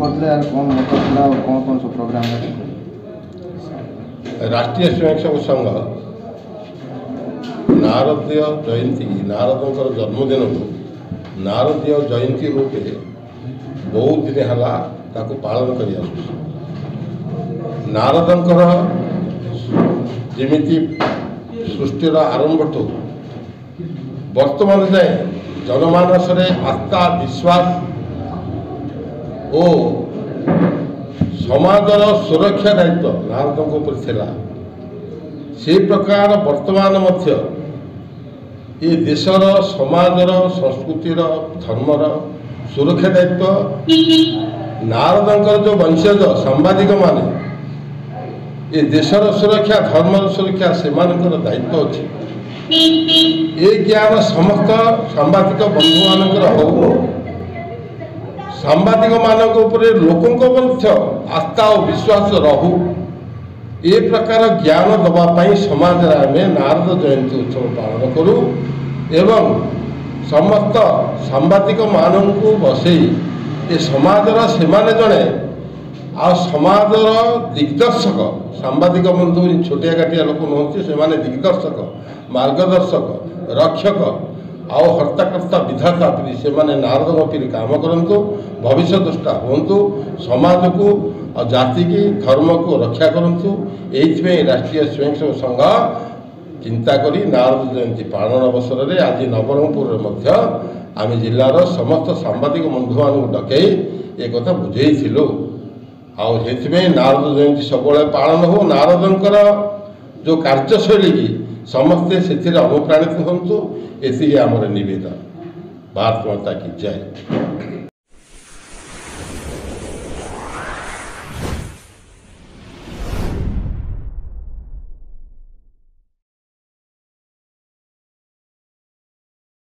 करते यार कौन मतलब था और कौन सब प्रोग्राम है? राष्ट्रीय स्वयंसेवक संघ नारदीय जयंती नारदों जन्मदिन को नारदीय जयंती रूपे बहुत दिन है पालन कर नारदंकर जमिति सृष्टिर आरंभ ठू वर्तमान जाए जनमानस आस्था विश्वास और समाजर सुरक्षा दायित्व नारदों ऊपर थिला से प्रकार वर्तमान मध्य ये देशर समाजर संस्कृतिर धर्मर सुरक्षा दायित्व नारदंकर जो वंशज सांबादिक माने ये देशर सुरक्षा धर्मर सुरक्षा से दायित्व अच्छे ये ज्ञान समस्त सांबादिक बंधु मानकर हो सांबादिक मानक उपरे लोकों आस्था और विश्वास रहू ए प्रकार ज्ञान दवाई समाज आम नारद जयंती उत्सव पालन करूँ एवं समस्त सांबादिक मानू बसई ये समाजर से जड़े आ समाजर दिग्दर्शक सांबादिक बंधु छोटिया काटिया लोक नुहति से दिग्दर्शक मार्गदर्शक रक्षक आउ हर्ताकर्ता विधाता पीढ़ी से नारद पीढ़ी काम करूँ भविष्य दृष्टा हूँ समाज को और जाति की धर्म को रक्षा करूँ ये राष्ट्रीय स्वयंसेवक संघ चिंता करी नारद जयंती पालन अवसर में आज नवरंगपुर आम जिलार समस्त सांबादिक बंधु मान डकई एक बुझेलु आए नारद जयंती सब पालन हो नारदंकर जो कार्यशैली की समस्ते से अनुप्राणित हूँ ये आमर निवेदन। भारत माता की जय।